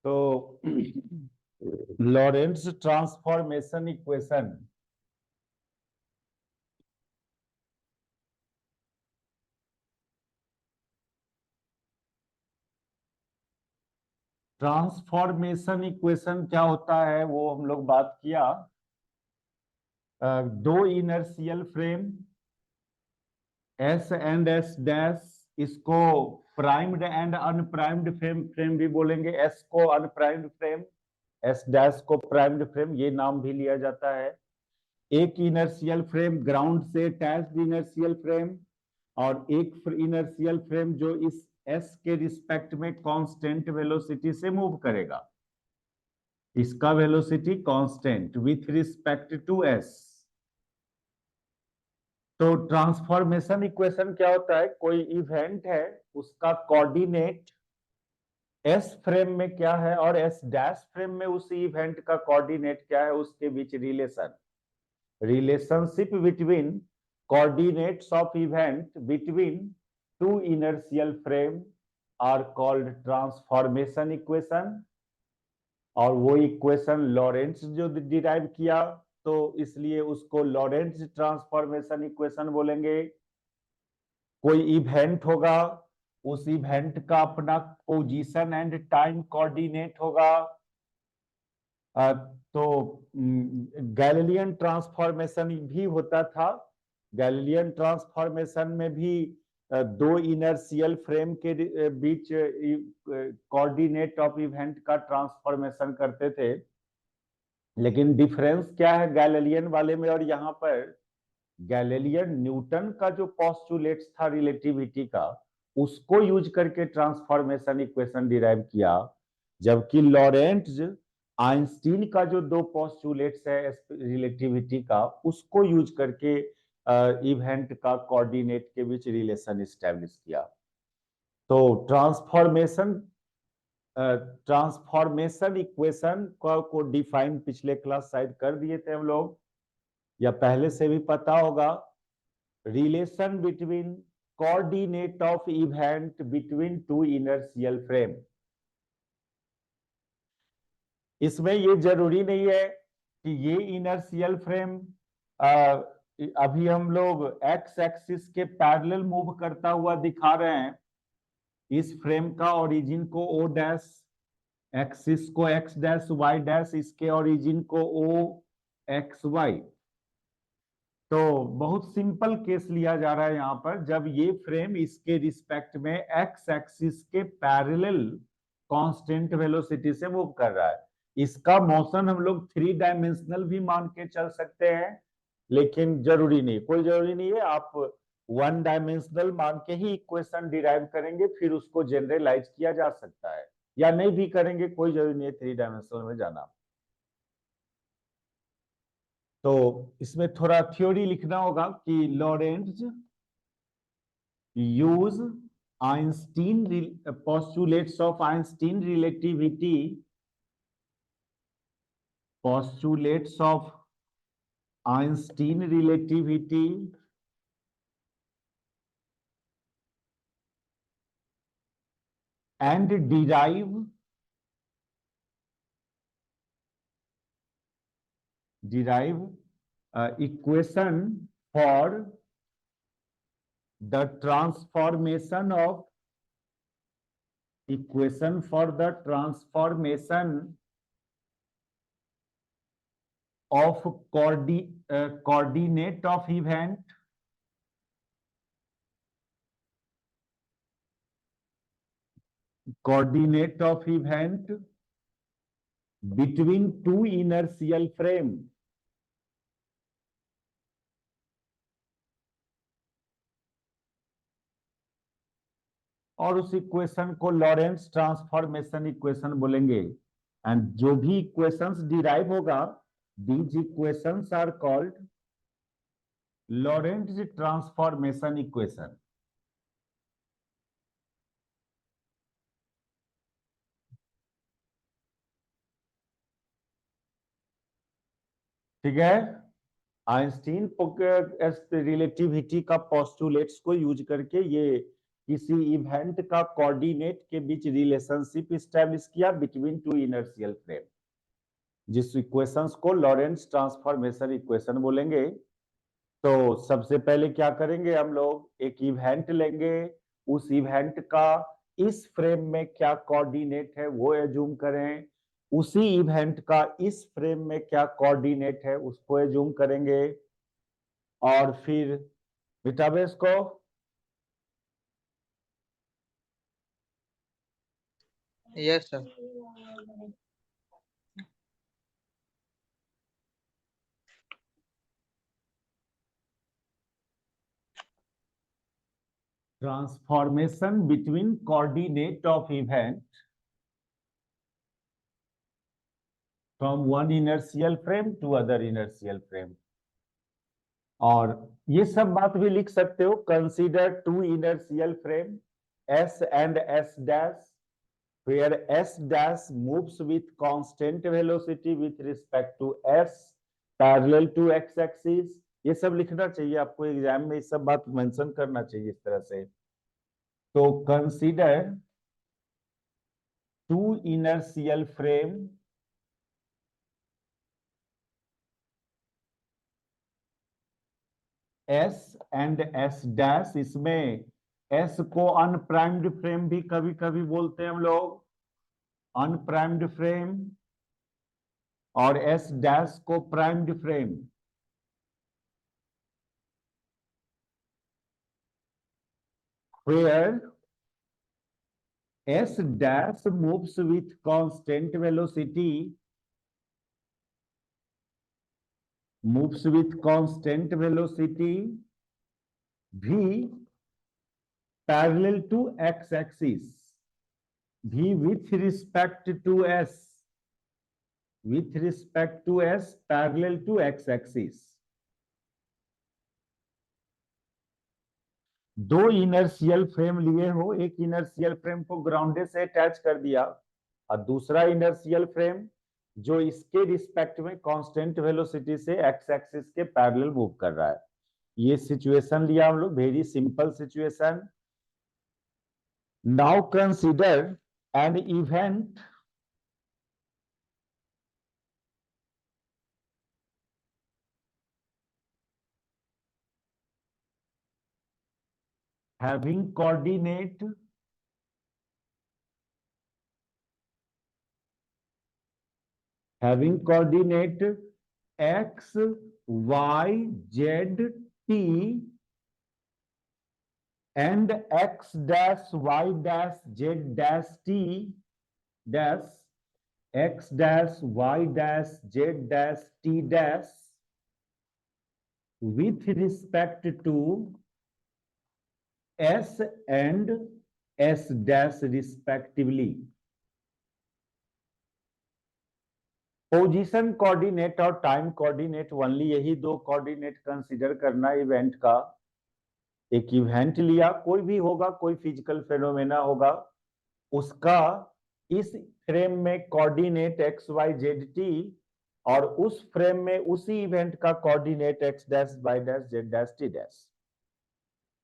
तो लॉरेंट्ज transformation equation क्या होता है वो हम लोग बात किया। दो inertial frame S and S dash, इसको प्राइम्ड एंड अनप्राइम्ड फ्रेम भी बोलेंगे। एस को अनप्राइम्ड फ्रेम, एस डैश को प्राइम्ड फ्रेम, ये नाम भी लिया जाता है। एक इनर्शियल फ्रेम ग्राउंड से अटैच्ड इनर्शियल फ्रेम, और एक इनर्शियल फ्रेम जो इस एस के रिस्पेक्ट में कांस्टेंट वेलोसिटी से मूव करेगा। इसका velocity constant with respect to S. तो ट्रांसफॉर्मेशन इक्वेशन क्या होता है? कोई इवेंट है, उसका कोऑर्डिनेट एस फ्रेम में क्या है और एस डैश फ्रेम में उस इवेंट का कोऑर्डिनेट क्या है, उसके बीच relationship between coordinates of event between two inertial frame are called transformation equation. और वो इक्वेशन लॉरेंट्ज जो डिराइव किया, तो इसलिए उसको लॉरेंट्ज ट्रांसफॉर्मेशन इक्वेशन बोलेंगे। कोई इवेंट होगा, उस इवेंट का अपना पोजीशन एंड टाइम कोऑर्डिनेट होगा। तो गैलीलियन ट्रांसफॉर्मेशन भी होता था। गैलीलियन ट्रांसफॉर्मेशन में भी दो इनर्शियल फ्रेम के बीच कोऑर्डिनेट ऑफ इवेंट का ट्रांसफॉर्मेशन करते थे। लेकिन डिफरेंस क्या है गैलीलियन वाले में और यहाँ पर? गैलीलियन न्यूटन का जो पोस्टुलेट्स था रिलेटिविटी का, उसको यूज करके ट्रांसफॉर्मेशन इक्वेशन डिराइव किया, जबकि लॉरेंट्ज आइंस्टीन का जो दो पोस्टुलेट्स है रिलेटिविटी का, उसको यूज करके इवेंट का कोऑर्डिनेट के बीच रिलेशन एस्टेब्लिश किया। तो ट्रांसफॉर्मेशन इक्वेशन को डिफाइन पिछले क्लास शायद कर दिए थे हम लोग, या पहले से भी पता होगा। Relation between coordinate of event between two inertial frame. इसमें ये जरूरी नहीं है कि ये इनर्शियल फ्रेम अभी हम लोग एक्स एक्सिस के पैरेलल मूव करता हुआ दिखा रहे हैं। इस फ्रेम का ओरिजिन को ओ डैश, एक्सिस को एक्स डैश, वाई डैश, इसके ओरिजिन को ओ एक्स वाई। तो बहुत सिंपल केस लिया जा रहा है यहाँ पर, जब ये फ्रेम इसके रिस्पेक्ट में एक्स एक्सिस के पैरेलल कांस्टेंट वेलोसिटी से मूव कर रहा है। इसका मोशन हम लोग 3 डायमेंशनल भी मान के चल सकते हैं, लेकिन जरूरी नहीं, कोई जरूरी नहीं है। आप 1 डायमेंशनल मान के ही इक्वेशन डिराइव करेंगे, फिर उसको जनरलाइज किया जा सकता है, या नहीं भी करेंगे, कोई जरूरी नहीं है 3 डायमेंशनल में जाना। तो इसमें थोड़ा थ्योरी लिखना होगा कि Lorentz use Einstein postulates of Einstein relativity, postulates of Einstein relativity and derive equation for the transformation of coordinate of event between two inertial frame। और उस इक्वेशन को लॉरेंट्ज ट्रांसफॉर्मेशन इक्वेशन बोलेंगे। एंड जो भी equations derive होगा, these equations are called Lorentz transformation equation. ठीक है, Einstein relativity का पोस्टुलेट्स को यूज करके ये किसी इवेंट का कोऑर्डिनेट के बीच रिलेशनशिप स्टैब्लिश किया बिटवीन टू इनर्शियल फ्रेम, जिस इक्वेशंस को लॉरेंट्ज ट्रांसफॉर्मेशन इक्वेशन बोलेंगे। तो सबसे पहले क्या करेंगे, हम लोग एक इवेंट लेंगे, उस इवेंट का इस फ्रेम में क्या कोऑर्डिनेट है वो एज्यूम करें, उसी इवेंट का इस फ्रेम में क्या कोऑर्डिनेट है उसको एज्यूम करेंगे, और फिर मिटाबे इसको। Yes sir. Transformation between coordinate of event from one inertial frame to other inertial frame. और ये सब बात भी लिख सकते हो, consider two inertial frame S and S dash, where S dash moves with constant velocity with respect to S parallel to X axis। ये सब लिखना चाहिए आपको, एग्जाम में ये सब बात मेंशन करना चाहिए इस तरह से। तो consider two inertial frame S and S dash, इसमें S को अनप्राइम्ड फ्रेम भी कभी कभी बोलते हैं हम लोग, अनप्राइम्ड फ्रेम, और S डैश को primed frame. where S dash moves with constant velocity, V parallel to X axis, V with respect to S parallel to X axis। दो इनर्शियल फ्रेम लिए हो, एक इनर्शियल फ्रेम को ग्राउंडे से अटैच कर दिया और दूसरा इनर्शियल फ्रेम जो इसके रिस्पेक्ट में कांस्टेंट वेलोसिटी से एक्स एक्सिस के पैरेलल मूव कर रहा है। ये सिचुएशन लिया हम लोग, very simple situation. Now consider an event having coordinate x, y, z, t and x dash, y dash, z dash, t dash, x dash, y dash, z dash, t dash with respect to s and s dash respectively। Position coordinate और time coordinate only, यही दो coordinate consider करना event का। एक event लिया, कोई भी होगा, कोई फिजिकल फेनोमेना होगा, उसका इस फ्रेम में coordinate x y z t, और उस फ्रेम में उसी इवेंट का coordinate x dash y dash z dash t dash.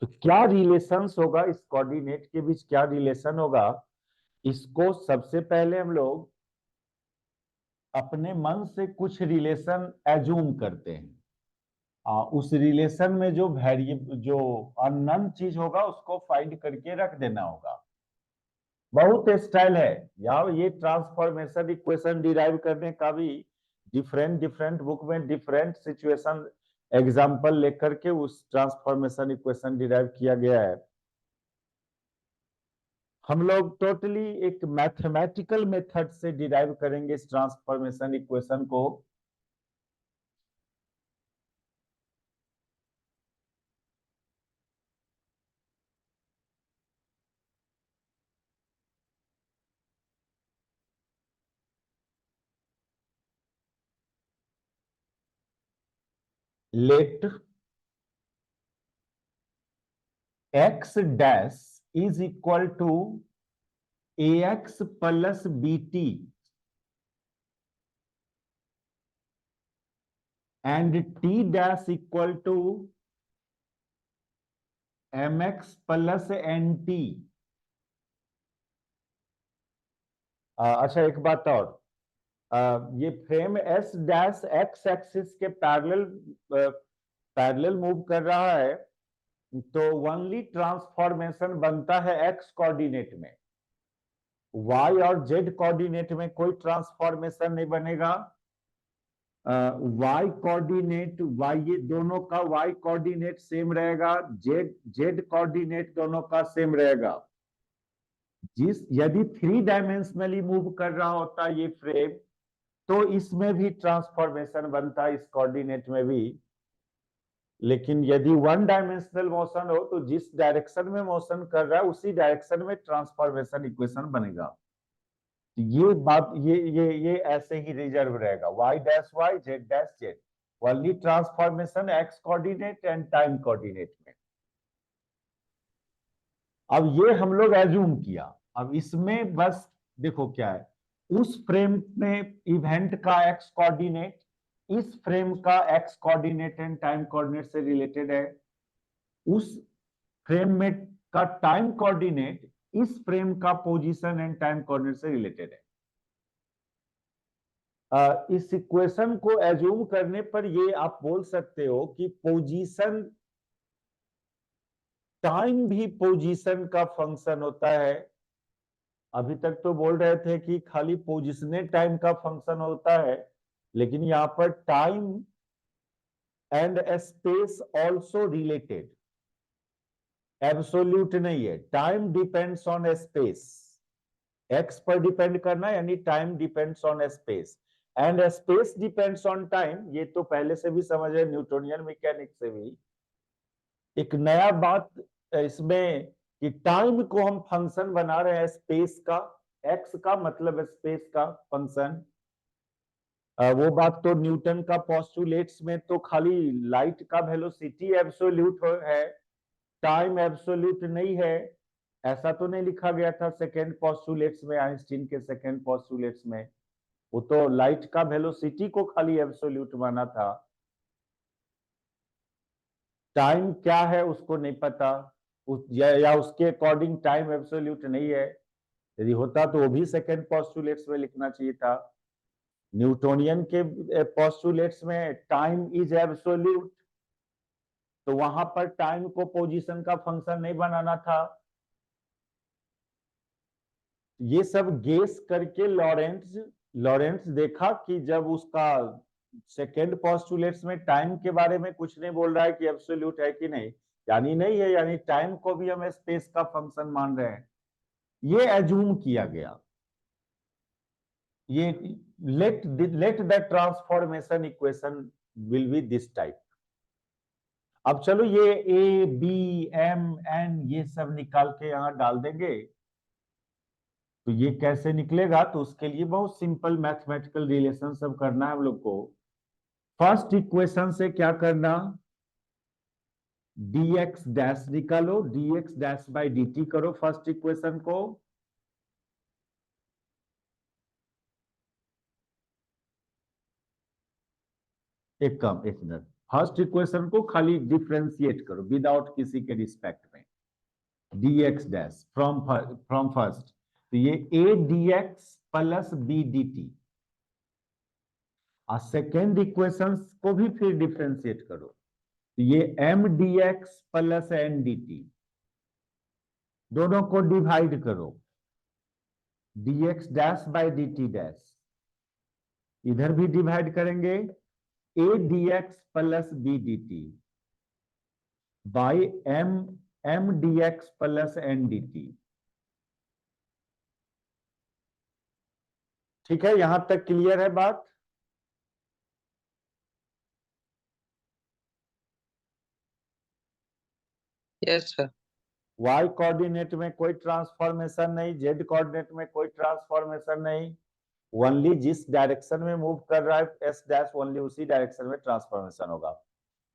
तो क्या रिलेशंस होगा, इस कोऑर्डिनेट के बीच क्या रिलेशन होगा, इसको सबसे पहले हम लोग अपने मन से कुछ रिलेशन एज्यूम करते हैं। उस रिलेशन में जो वेरिएबल, जो अननोन चीज होगा उसको फाइंड करके रख देना होगा। बहुत स्टाइल है यहाँ, ये ट्रांसफॉर्मेशन इक्वेशन डिराइव करने का भी डिफरेंट डिफरेंट बुक में डिफरेंट सिचुएशन एग्जांपल लेकर के उस ट्रांसफॉर्मेशन इक्वेशन डिराइव किया गया है। हम लोग टोटली एक मैथमेटिकल मेथड से डिराइव करेंगे इस ट्रांसफॉर्मेशन इक्वेशन को। Let x dash is equal to ax plus bt and t dash equal to mx plus nt। अच्छा एक बात और, ये frame s dash x axis के पैरेलल मूव कर रहा है, तो ओनली ट्रांसफॉर्मेशन बनता है x कोऑर्डिनेट में। y और z कोऑर्डिनेट में कोई ट्रांसफॉर्मेशन नहीं बनेगा। y कोऑर्डिनेट, y ये दोनों का y कोऑर्डिनेट सेम रहेगा, z कोऑर्डिनेट दोनों का सेम रहेगा। यदि 3 डायमेंशनली मूव कर रहा होता ये फ्रेम, तो इसमें भी ट्रांसफॉर्मेशन बनता इस कोऑर्डिनेट में भी। लेकिन यदि 1 डायमेंशनल मोशन हो तो जिस डायरेक्शन में मोशन कर रहा है उसी डायरेक्शन में ट्रांसफॉर्मेशन इक्वेशन बनेगा। ये बात ये ऐसे ही रिजर्व रहेगा, y dash y z dash z, only transformation x coordinate and time coordinate में। अब ये हम लोग एज्यूम किया, अब इसमें बस देखो क्या है, उस फ्रेम में इवेंट का x कोऑर्डिनेट इस फ्रेम का x coordinate and time coordinate से रिलेटेड है, उस फ्रेम में का टाइम कोऑर्डिनेट इस फ्रेम का पोजीशन एंड टाइम कोऑर्डिनेट से रिलेटेड है। इस इक्वेशन को एज्यूम करने पर ये आप बोल सकते हो कि पोजीशन, टाइम भी पोजीशन का फंक्शन होता है। अभी तक तो बोल रहे थे कि खाली पोजीशनल टाइम का फंक्शन होता है, लेकिन यहां पर time and space also related, absolute नहीं है। Time depends on space, x पर डिपेंड करना यानी time depends on space and space depends on time. ये तो पहले से भी समझ रहे न्यूटोनियन मैकेनिक्स से भी। एक नया बात इसमें कि टाइम को हम फंक्शन बना रहे हैं स्पेस का, एक्स का मतलब स्पेस का फंक्शन। वो बात तो न्यूटन का पोस्टुलेट्स में तो खाली लाइट का वेलोसिटी एब्सोल्यूट है, टाइम एब्सोल्यूट नहीं है, ऐसा तो नहीं लिखा गया था सेकेंड पोस्टुलेट्स में, आइंस्टीन के सेकेंड पोस्टुलेट्स में। वो तो लाइट का वेलोसिटी को खाली एब्सोल्यूट माना था, टाइम क्या है उसको नहीं पता, या उसके अकॉर्डिंग टाइम एब्सोल्यूट नहीं है। यदि होता तो वो भी सेकेंड पोस्टुलेट्स में लिखना चाहिए था। न्यूटोनियन के पोस्टुलेट्स में टाइम इज एब्सोल्यूट, तो वहां पर टाइम को पोजीशन का फंक्शन नहीं बनाना था। ये सब गेस करके लॉरेंट्स देखा कि जब उसका सेकेंड पोस्टुलेट्स में टाइम के बारे में कुछ नहीं बोल रहा है कि एब्सोल्यूट है कि नहीं, यानी नहीं है, यानी टाइम को भी हम स्पेस का फंक्शन मान रहे हैं, ये एज्यूम किया गया। ये let the transformation equation will be this type. अब चलो ये ए बी एम एन ये सब निकाल के यहां डाल देंगे, तो ये कैसे निकलेगा, तो उसके लिए बहुत सिंपल मैथमेटिकल रिलेशन सब करना है हम लोग को। फर्स्ट इक्वेशन से क्या करना, dx डैश निकालो, dx डैश बाई dt करो फर्स्ट इक्वेशन को। एक मिनट, फर्स्ट इक्वेशन को खाली डिफरेंशिएट करो विदाउट किसी के रिस्पेक्ट में, dx डैश फ्रॉम फर्स्ट, तो ये a dx plus b dt। और सेकेंड इक्वेशन को भी फिर डिफरेंशिएट करो, तो ये m dx plus n dt, दोनों को डिवाइड करो, dx dash by dt dash, इधर भी डिवाइड करेंगे, a dx plus b dt by m dx plus n dt। ठीक है, यहां तक क्लियर है बात? Yes sir. y कोऑर्डिनेट में कोई ट्रांसफॉर्मेशन नहीं, z कोऑर्डिनेट में कोई ट्रांसफॉर्मेशन नहीं, ओनली जिस डायरेक्शन में मूव कर रहा है s डैश ओनली उसी डायरेक्शन में ट्रांसफॉर्मेशन होगा,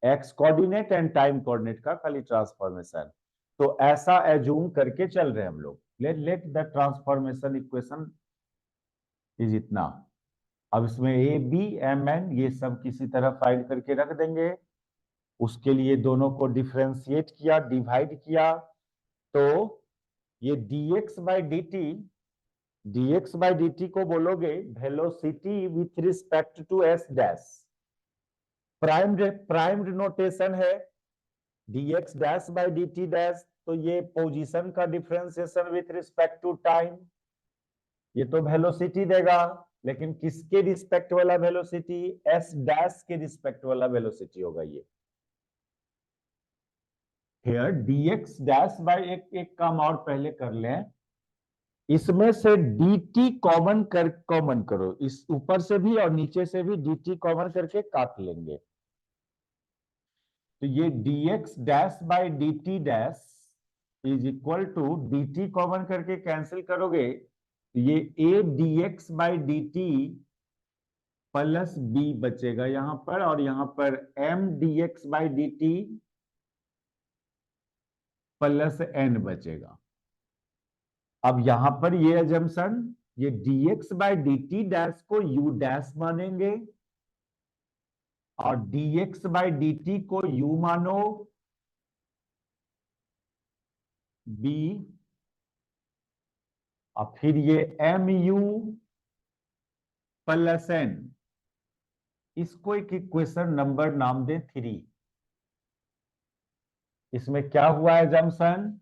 x coordinate and time coordinate का खाली ट्रांसफॉर्मेशन। तो ऐसा एज्यूम करके चल रहे हैं हम लोग, let the transformation equation is इतना। अब इसमें ए बी एम एन ये सब किसी तरह फाइंड करके रख देंगे। उसके लिए दोनों को डिफरेंशिएट किया, डिवाइड किया, तो ये dx बाई dt को बोलोगे velocity with respect to s dash. Primed notation है dx dash by dt dash, तो ये पोजीशन का differentiation with respect to time, ये तो वेलोसिटी देगा, लेकिन किसके रिस्पेक्ट वाला वेलोसिटी? s डैश के रिस्पेक्ट वाला वेलोसिटी होगा ये। हियर dx डैश बाई एक काम और पहले कर लें, इसमें से dt कॉमन करो, इस ऊपर से भी और नीचे से भी dt कॉमन करके काट लेंगे, तो ये dx dash by dt dash is equal to dt common करके कैंसिल करोगे तो ये a dx by dt plus b बचेगा यहां पर, और यहां पर m dx by dt plus n बचेगा। अब यहां पर ये अजम्पशन, ये dx बाई dt डैश को u डैश मानेंगे और dx बाई dt को u मानो b, और फिर ये mu प्लस n, इसको एक इक्वेशन नंबर नाम दे 3। इसमें क्या हुआ है junction?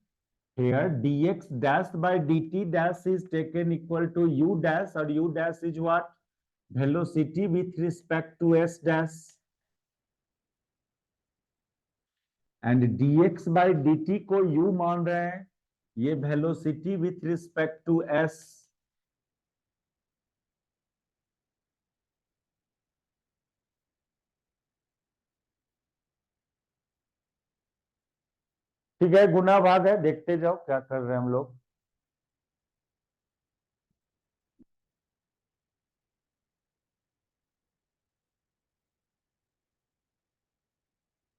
Here dx dash by dt dash is taken equal to u dash, और u dash is what? Velocity with respect to s dash, and dx by dt को u मान रहे हैं, ये velocity with respect to s। ठीक है, गुना भाग है, देखते जाओ क्या कर रहे हैं हम लोग।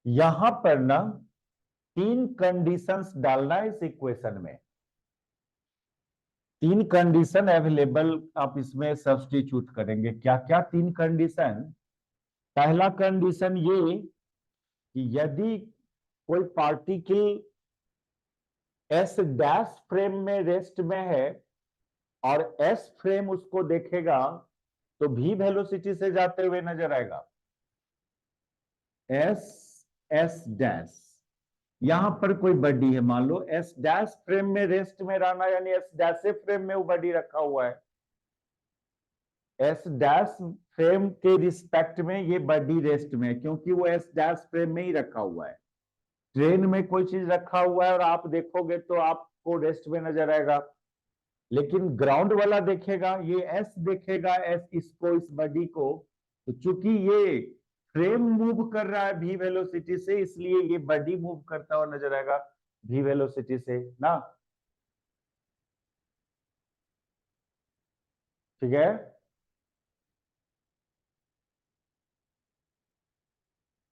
यहां पर ना 3 कंडीशंस डालना है इस इक्वेशन में, 3 कंडीशन अवेलेबल आप इसमें सब्स्टिट्यूट करेंगे। क्या क्या 3 कंडीशन? पहला कंडीशन ये कि यदि कोई पार्टिकल एस डैश फ्रेम में रेस्ट में है और एस फ्रेम उसको देखेगा तो भी वेलोसिटी से जाते हुए नजर आएगा, एस एस डैश। यहां पर कोई बॉडी है, मान लो एस डैश फ्रेम में रेस्ट में रहना, यानी एस डैश फ्रेम में वो बॉडी रखा हुआ है, एस डैश फ्रेम के रिस्पेक्ट में ये बॉडी रेस्ट में है, क्योंकि वो एस डैश फ्रेम में ही रखा हुआ है। ट्रेन में कोई चीज रखा हुआ है और आप देखोगे तो आपको रेस्ट में नजर आएगा, लेकिन ग्राउंड वाला देखेगा, ये एस देखेगा, एस इसको, इस बॉडी को, तो चूंकि ये फ्रेम मूव कर रहा है v वेलोसिटी से, इसलिए ये बॉडी मूव करता हुआ नजर आएगा v वेलोसिटी से ना। ठीक है,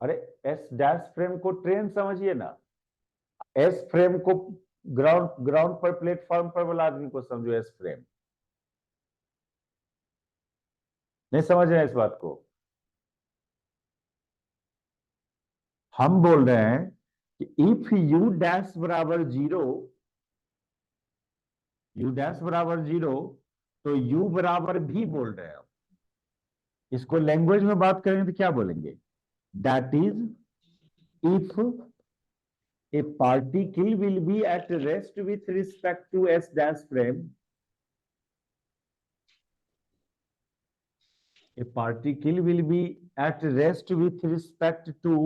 अरे एस डैश फ्रेम को ट्रेन समझिए ना, एस फ्रेम को ग्राउंड ग्राउंड पर प्लेटफॉर्म पर वाला आदमी को समझो एस फ्रेम। नहीं समझ रहे हैं इस बात को? हम बोल रहे हैं कि इफ u डैश बराबर 0, u डैश बराबर 0, तो u बराबर भी बोल रहे हैं। इसको लैंग्वेज में बात करेंगे तो क्या बोलेंगे? That is if a particle will be at rest with respect to s dash frame, a particle will be at rest with respect to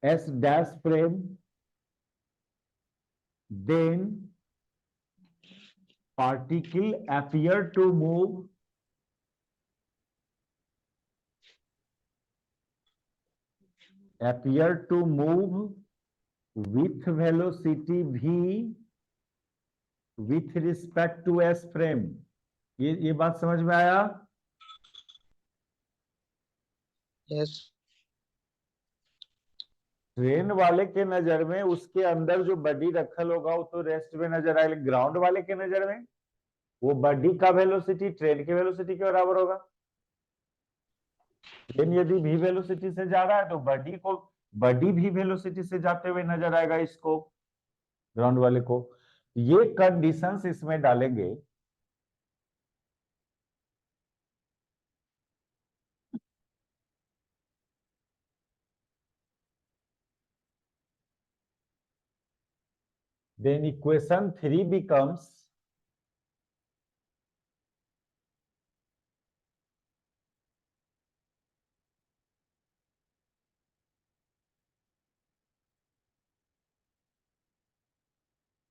s dash frame, then particle appear to move with velocity v with respect to s frame। ये बात समझ में आया? Yes. Train वाले के नजर में उसके अंदर जो बॉडी रखल होगा वो तो रेस्ट में नजर आएगा, ग्राउंड वाले के नजर में वो बॉडी का वेलोसिटी ट्रेन के वेलोसिटी के बराबर होगा। देन यदि भी वेलोसिटी से जा रहा है तो बॉडी भी वेलोसिटी से जाते हुए नजर आएगा इसको, ग्राउंड वाले को। ये कंडीशंस इसमें डालेंगे। देन इक्वेशन 3 बिकम्स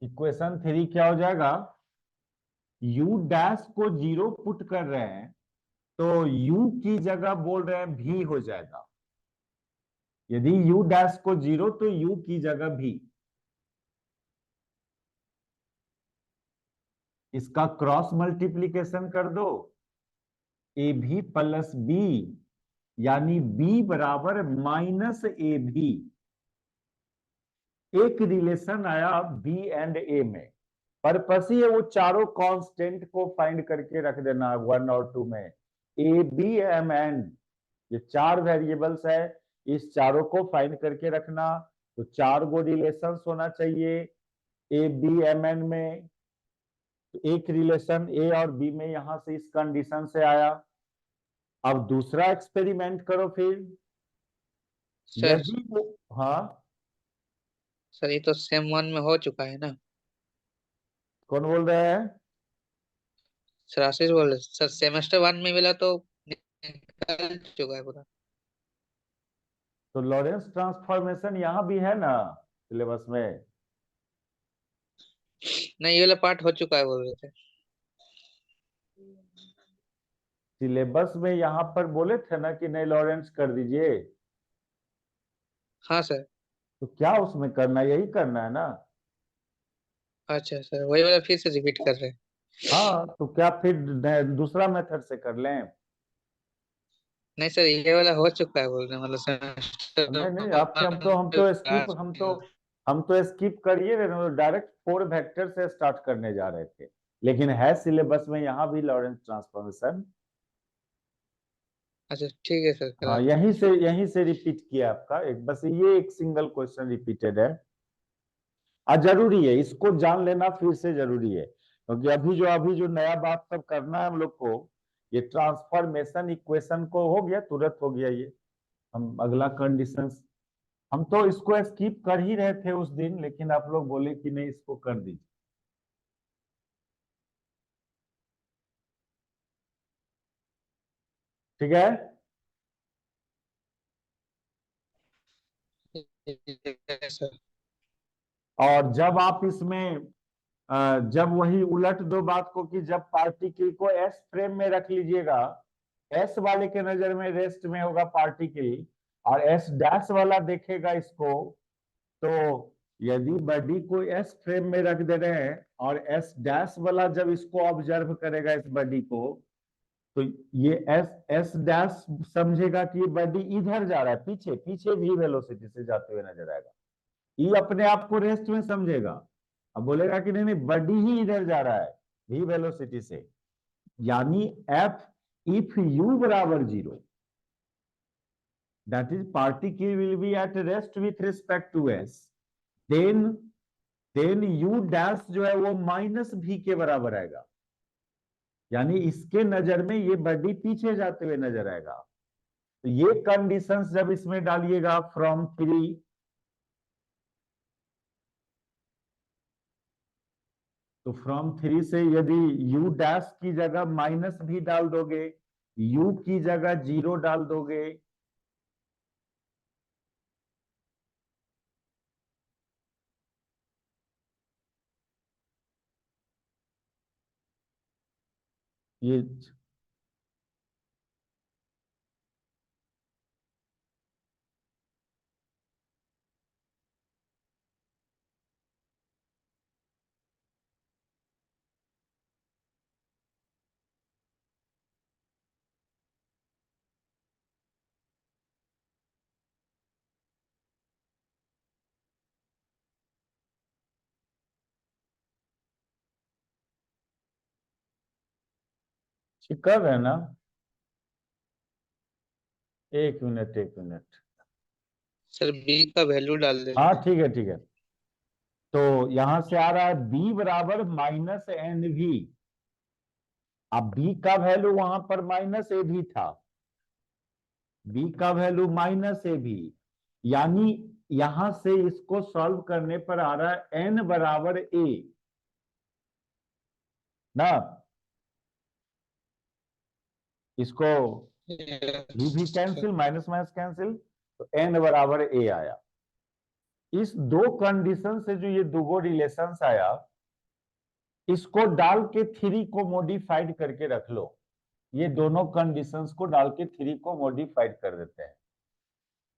इक्वेशन 3 क्या हो जाएगा, u डैश को 0 पुट कर रहे हैं तो u की जगह बोल रहे हैं v हो जाएगा। यदि u डैश को 0 तो u की जगह v। इसका क्रॉस मल्टीप्लीकेशन कर दो, ए भी प्लस बी, यानी b बराबर माइनस ए भी। एक रिलेशन आया b एंड a में। पर्पस ही है वो चारों कांस्टेंट को फाइंड करके रख देना 1 और 2 में। ए बी एम एन, ये 4 वेरिएबल्स है, इस चारों को फाइंड करके रखना। तो 4 गो रिलेशंस होना चाहिए ए बी एम एन में। तो एक रिलेशन ए और बी में यहां से इस कंडीशन से आया। अब दूसरा एक्सपेरिमेंट करो फिर। सर। यदि वो, हाँ सर ये तो सेम वन में हो चुका है ना। कौन बोल रहे हैं? सर आशीष बोल रहे सर, सेमेस्टर वन में मिला तो निकल चुका है पूरा। तो लॉरेंस ट्रांसफॉर्मेशन यहां भी है ना सिलेबस में? नहीं, ये वाला पार्ट हो चुका है बोल रहे थे। सिलेबस में यहां पर बोले थे ना कि नहीं लॉरेंस कर दीजिए। हाँ सर। तो क्या उसमें करना है? यही करना है ना। अच्छा सर, वही वाला फिर से रिपीट कर रहे हैं। हाँ तो क्या फिर दूसरा मेथड से कर लें? नहीं सर, ये वाला हो चुका है बोल रहे हैं, मतलब सेमेस्टर नहीं नहीं, आपके हम तो वन हम पे तो आ स्किप हम चुके तो हैं। हम तो स्किप करिए डायरेक्ट 4 वेक्टर से स्टार्ट करने जा रहे थे। लेकिन है सिलेबस में यहाँ भी लॉरेंस ट्रांसफॉर्मेशन। अच्छा ठीक है सर, करा हाँ दीजिए। यहीं से रिपीट किया आपका, एक बस ये एक सिंगल क्वेश्चन रिपीटेड है। जरूरी है इसको जान लेना फिर से, जरूरी है क्योंकि अभी जो नया बात सब करना है हम लोग को, ये ट्रांसफॉर्मेशन इक्वेशन को हो गया, तुरंत हो गया ये। हम अगला कंडीशंस, हम तो इसको स्किप कर ही रहे थे उस दिन, लेकिन आप लोग बोले कि नहीं इसको कर दीजिए। ठीक है। ठीक है सर। और जब आप इसमें जब वही उलट दो बात को कि जब पार्टिकल को एस फ्रेम में रख लीजिएगा, एस वाले के नजर में रेस्ट में होगा पार्टिकल, और एस डैश वाला देखेगा इसको। तो यदि बॉडी को एस फ्रेम में रख दे रहे हैं और एस डैश वाला जब इसको ऑब्जर्व करेगा इस बॉडी को, तो ये एस एस डैश समझेगा कि ये बॉडी इधर जा रहा है, पीछे पीछे भी वेलोसिटी से जाते हुए नजर आएगा। ये अपने आप को रेस्ट में समझेगा। अब बोलेगा कि नहीं नहीं बॉडी ही इधर जा रहा है भी वेलोसिटी से, यानी एफ इफ यू बराबर 0, that is particle will be at rest with respect to S, then u dash जो है वो माइनस भी के बराबर आएगा। यानी इसके नजर में ये बॉडी पीछे जाते हुए नजर आएगा। तो ये कंडीशंस जब इसमें डालिएगा फ्रॉम 3, तो फ्रॉम 3 से यदि u डैश की जगह माइनस भी डाल दोगे, u की जगह 0 डाल दोगे, ये कर रहे हैं ना। एक मिनट एक मिनट। सर बी का वैल्यू डाल देते हाँ हैं। ठीक है ठीक है। तो यहां से आ रहा है b बराबर माइनस एन वी। अब b का वैल्यू वहां पर माइनस ए भी था, b का वैल्यू माइनस ए भी, यानी यहां से इसको सॉल्व करने पर आ रहा है n बराबर a ना। इसको भी अच्छा, कैंसिल, माइनस माइनस कैंसिल, तो n बराबर a आया। इस दो कंडीशन से जो ये दो रिलेशंस आया, इसको डाल के थ्री को मॉडिफाइड करके रख लो। ये दोनों कंडीशंस को डाल के थ्री को मॉडिफाइड कर देते हैं।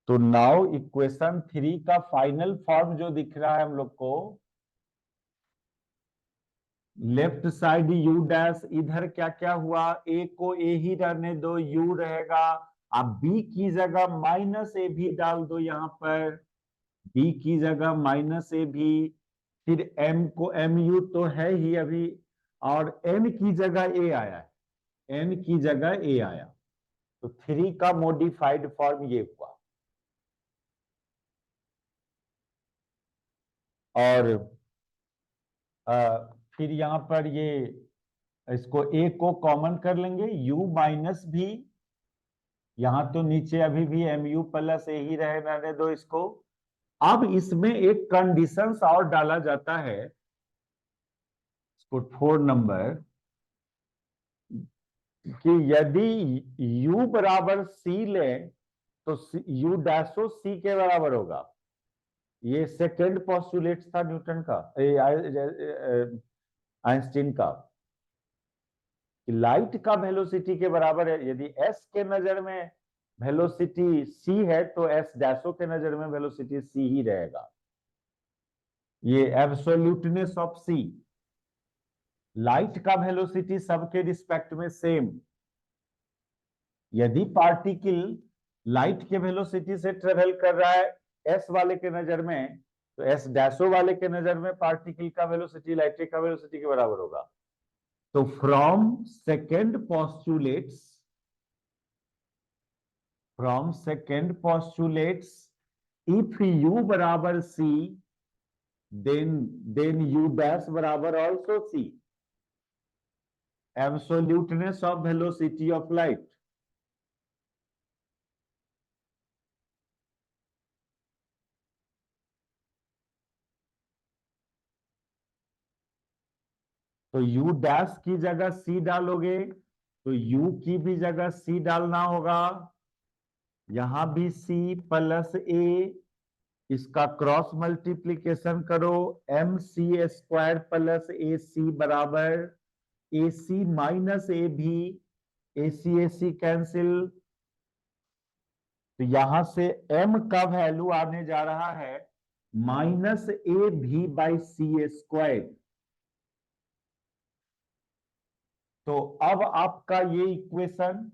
तो नाउ इक्वेशन थ्री का फाइनल फॉर्म जो दिख रहा है हम लोग को, लेफ्ट साइड u डैश, इधर क्या क्या हुआ, a को a ही रहने दो, u रहेगा। अब b की जगह माइनस ए भी डाल दो यहां पर, b की जगह माइनस ए भी, फिर m को mu तो है ही अभी, और n की जगह a आया है, n की जगह a आया। तो थ्री का मॉडिफाइड फॉर्म ये हुआ। और फिर यहां पर ये, इसको a को कॉमन कर लेंगे, u माइनस भी, यहां तो नीचे अभी भी mu प्लस ए ही रहने दो इसको। अब इसमें एक कंडीशन और डाला जाता है, इसको 4 नंबर, कि यदि u बराबर c ले तो u डैशो c के बराबर होगा। ये सेकेंड पोस्टुलेट था न्यूटन का, आइंस्टीन का, कि लाइट का वेलोसिटी के बराबर है। यदि s के नजर में वेलोसिटी c है तो s डैशो के नजर में वेलोसिटी c ही रहेगा। ये एब्सोल्यूटनेस ऑफ c, लाइट का वेलोसिटी सबके रिस्पेक्ट में सेम। यदि पार्टिकल लाइट के वेलोसिटी से ट्रेवल कर रहा है s वाले के नजर में, तो s डैशो वाले के नजर में पार्टिकल का वेलोसिटी लाइट का वेलोसिटी के बराबर होगा। तो from second postulates, from second postulates, if u बराबर c, then u dash बराबर also c, absoluteness of velocity of light। तो u डैश की जगह c डालोगे तो u की भी जगह c डालना होगा, यहां भी c प्लस a, इसका क्रॉस मल्टीप्लीकेशन करो, एम सी स्क्वायर प्लस ए सी बराबर ए सी माइनस ए भी, ए सी कैंसिल। तो यहां से m का वैल्यू आने जा रहा है माइनस ए भी बाई सी स्क्वायर। तो अब आपका ये इक्वेशन,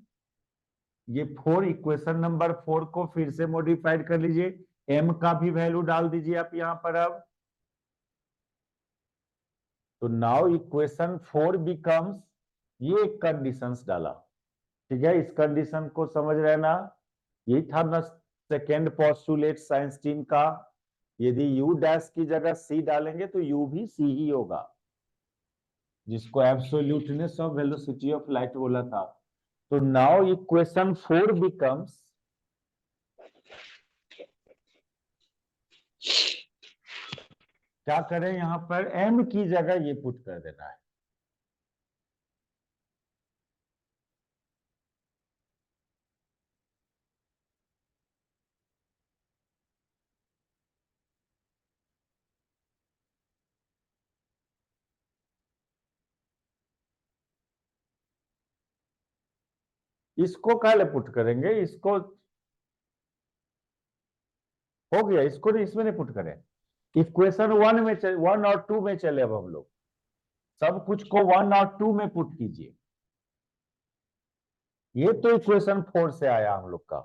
ये इक्वेशन नंबर 4 को फिर से मॉडिफाइड कर लीजिए, m का भी वैल्यू डाल दीजिए आप यहां पर। अब तो नाउ इक्वेशन 4 बिकम्स, ये कंडीशंस डाला, ठीक है, इस कंडीशन को समझ रहे ना। यही था ना सेकेंड पोस्टुलेट आइंस्टीन का, यदि u डैश की जगह c डालेंगे तो u भी c ही होगा, जिसको absoluteness of velocity of light बोला था। तो नाउ इक्वेशन 4 बिकम्स, क्या करें, यहां पर m की जगह ये पुट कर देना है। इसको काले पुट करेंगे, इसको हो गया, इसको नहीं, इसमें नहीं पुट करें। इक्वेशन 1 में 1 और 2 में चले, अब हम लोग सब कुछ को 1 और 2 में पुट कीजिए। ये तो इक्वेशन 4 से आया हम लोग का।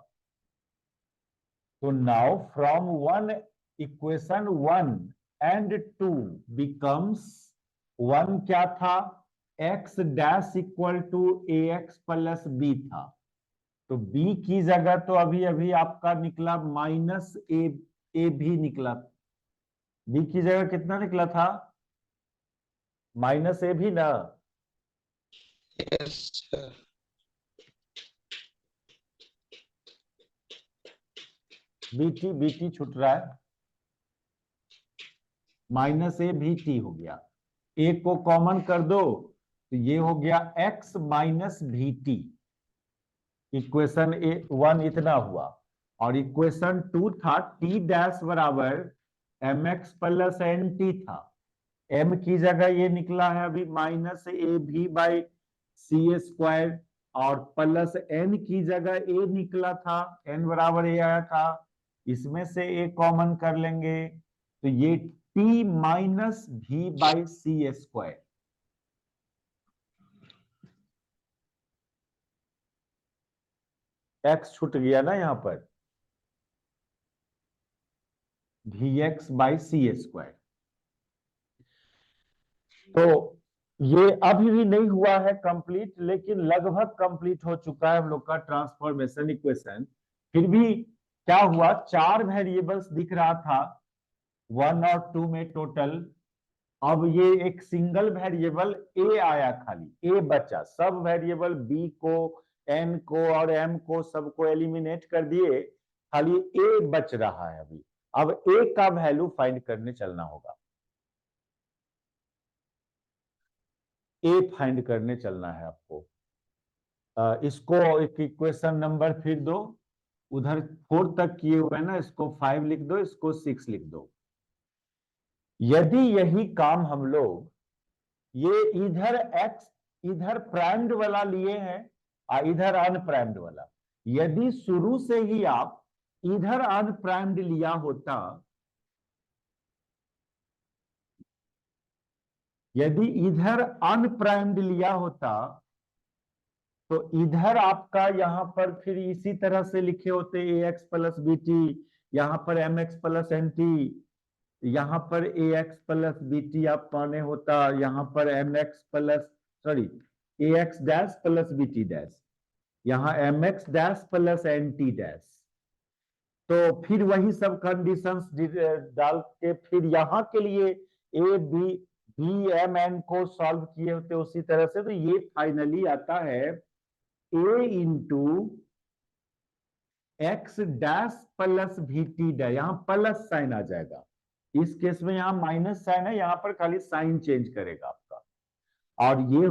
तो now from 1, equation 1 and 2 becomes, 1 क्या था, x dash equal to a x plus b था, तो b की जगह तो अभी अभी आपका निकला माइनस ए भी निकला, b की जगह कितना निकला था, माइनस ए भी ना। Yes sir. बीटी छूट रहा है, माइनस ए भी टी हो गया, ए को कॉमन कर दो तो ये हो गया x minus b t. Equation a 1 इतना हुआ, और इक्वेशन 2 था टी डैश बराबर m x plus n t था। m की जगह ये निकला है अभी माइनस ए भी बाई सी स्क्वायर, और प्लस n की जगह a निकला था, n बराबर a आया था, इसमें से a कॉमन कर लेंगे तो ये t माइनस भी बाई सी स्क्वायर। x छूट गया ना यहाँ पर, भी एक्स बाई सी स्क्वायर। तो ये अभी भी नहीं हुआ है कंप्लीट, लेकिन लगभग कंप्लीट हो चुका है हम लोग का ट्रांसफॉर्मेशन इक्वेशन। फिर भी क्या हुआ, 4 वेरिएबल्स दिख रहा था 1 और 2 में टोटल, अब ये एक सिंगल वेरिएबल ए आया, खाली ए बचा, सब वेरिएबल बी को, एन को और एम को सबको एलिमिनेट कर दिए, खाली ए बच रहा है अभी। अब ए का वैल्यू फाइंड करने चलना होगा, ए फाइंड करने चलना है आपको। इसको एक इक्वेशन नंबर फिर दो, उधर 4 तक किए हुए ना, इसको 5 लिख दो, इसको 6 लिख दो। यदि यही काम हम लोग ये इधर x इधर प्राइम्ड वाला लिए हैं और इधर अनप्राइम्ड वाला, यदि शुरू से ही आप इधर अनप्राइम्ड लिया होता, यदि इधर अनप्राइम्ड लिया होता तो इधर आपका यहां पर फिर इसी तरह से लिखे होते a x plus b t, यहां पर m x plus n t, यहां पर a x plus b t आप माने होता, यहां पर m x plus sorry a x dash plus b t dash, यहां m x dash plus n t dash. तो फिर वही सब कंडीशंस डाल के फिर यहाँ के लिए a b b m n को सॉल्व किए होते उसी तरह से, तो ये फाइनली आता है ए इंटू एक्स डैश प्लस भी टी डैश, यहां प्लस साइन आ जाएगा, इस केस में यहां माइनस साइन है, यहां पर खाली साइन चेंज करेगा आपका, और ये